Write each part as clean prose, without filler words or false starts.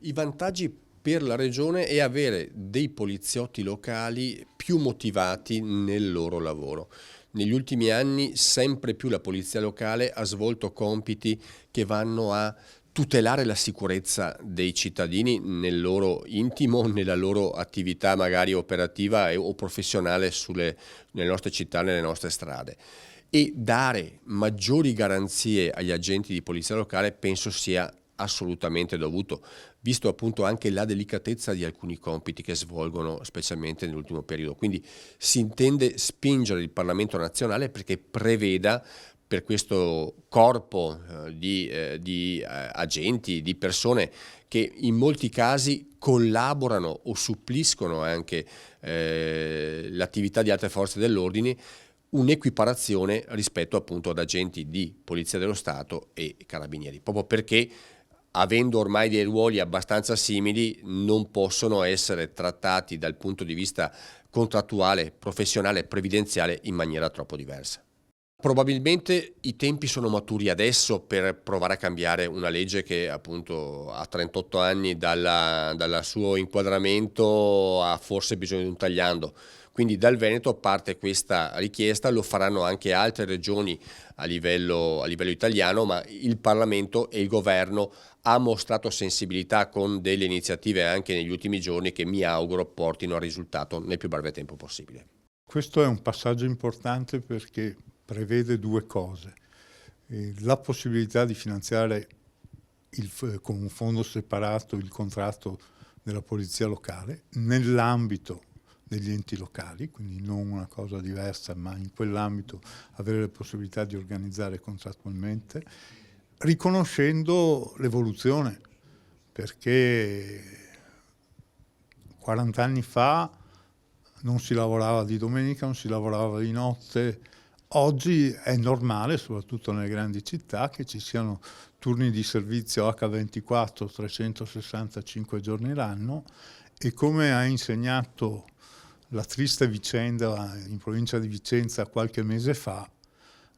I vantaggi per la regione è avere dei poliziotti locali più motivati nel loro lavoro. Negli ultimi anni sempre più la polizia locale ha svolto compiti che vanno a tutelare la sicurezza dei cittadini nel loro intimo, nella loro attività magari operativa o professionale nelle nostre città, nelle nostre strade. E dare maggiori garanzie agli agenti di polizia locale penso sia assolutamente dovuto, visto appunto anche la delicatezza di alcuni compiti che svolgono, specialmente nell'ultimo periodo. Quindi si intende spingere il Parlamento nazionale perché preveda per questo corpo di agenti, di persone che in molti casi collaborano o suppliscono anche l'attività di altre forze dell'ordine, un'equiparazione rispetto appunto ad agenti di Polizia dello Stato e Carabinieri, proprio perché avendo ormai dei ruoli abbastanza simili non possono essere trattati dal punto di vista contrattuale, professionale e previdenziale in maniera troppo diversa. Probabilmente i tempi sono maturi adesso per provare a cambiare una legge che appunto a 38 anni dal suo inquadramento ha forse bisogno di un tagliando. Quindi dal Veneto parte questa richiesta, lo faranno anche altre regioni a livello italiano, ma il Parlamento e il Governo ha mostrato sensibilità con delle iniziative anche negli ultimi giorni che mi auguro portino al risultato nel più breve tempo possibile. Questo è un passaggio importante perché prevede due cose. La possibilità di finanziare con un fondo separato il contratto della polizia locale nell'ambito degli enti locali, quindi non una cosa diversa, ma in quell'ambito avere la possibilità di organizzare contrattualmente, riconoscendo l'evoluzione, perché 40 anni fa non si lavorava di domenica, non si lavorava di notte. Oggi è normale, soprattutto nelle grandi città, che ci siano turni di servizio H24 365 giorni l'anno e come ha insegnato la triste vicenda in provincia di Vicenza qualche mese fa,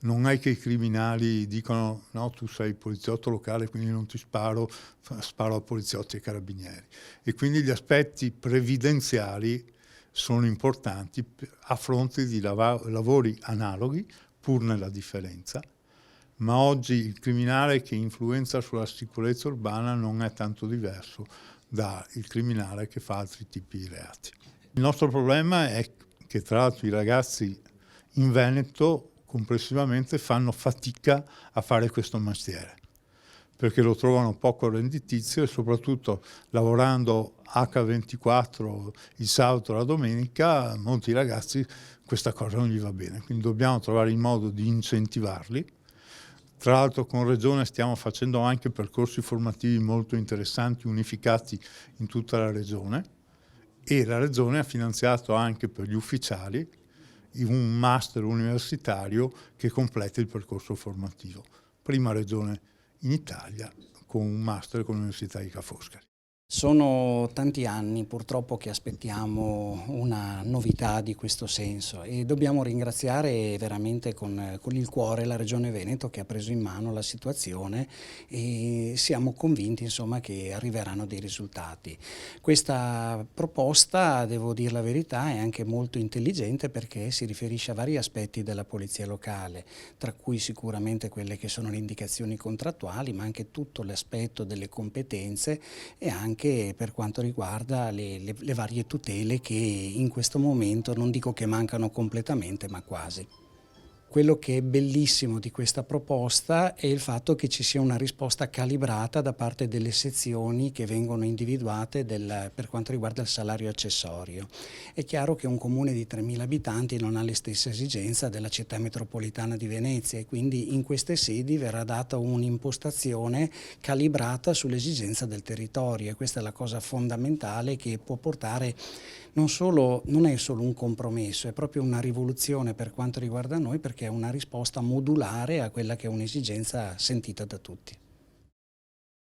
non è che i criminali dicono no, tu sei poliziotto locale quindi non ti sparo, sparo a poliziotti e carabinieri. E quindi gli aspetti previdenziali sono importanti a fronte di lavori analoghi, pur nella differenza, ma oggi il criminale che influenza sulla sicurezza urbana non è tanto diverso dal criminale che fa altri tipi di reati. Il nostro problema è che tra l'altro i ragazzi in Veneto complessivamente fanno fatica a fare questo mestiere, perché lo trovano poco redditizio e soprattutto lavorando H24 il sabato e la domenica, molti ragazzi questa cosa non gli va bene, quindi dobbiamo trovare il modo di incentivarli. Tra l'altro con Regione stiamo facendo anche percorsi formativi molto interessanti, unificati in tutta la Regione, e la Regione ha finanziato anche per gli ufficiali un master universitario che completa il percorso formativo. Prima Regione in Italia con un master con l'Università di Ca' Foscari. Sono tanti anni purtroppo che aspettiamo una novità di questo senso e dobbiamo ringraziare veramente con il cuore la Regione Veneto che ha preso in mano la situazione e siamo convinti insomma che arriveranno dei risultati. Questa proposta, devo dire la verità, è anche molto intelligente perché si riferisce a vari aspetti della polizia locale, tra cui sicuramente quelle che sono le indicazioni contrattuali, ma anche tutto l'aspetto delle competenze e anche per quanto riguarda le varie tutele che in questo momento non dico che mancano completamente, ma quasi. Quello che è bellissimo di questa proposta è il fatto che ci sia una risposta calibrata da parte delle sezioni che vengono individuate per quanto riguarda il salario accessorio. È chiaro che un comune di 3.000 abitanti non ha le stesse esigenze della città metropolitana di Venezia e quindi in queste sedi verrà data un'impostazione calibrata sull'esigenza del territorio e questa è la cosa fondamentale che può portare non è solo un compromesso, è proprio una rivoluzione per quanto riguarda noi perché è una risposta modulare a quella che è un'esigenza sentita da tutti.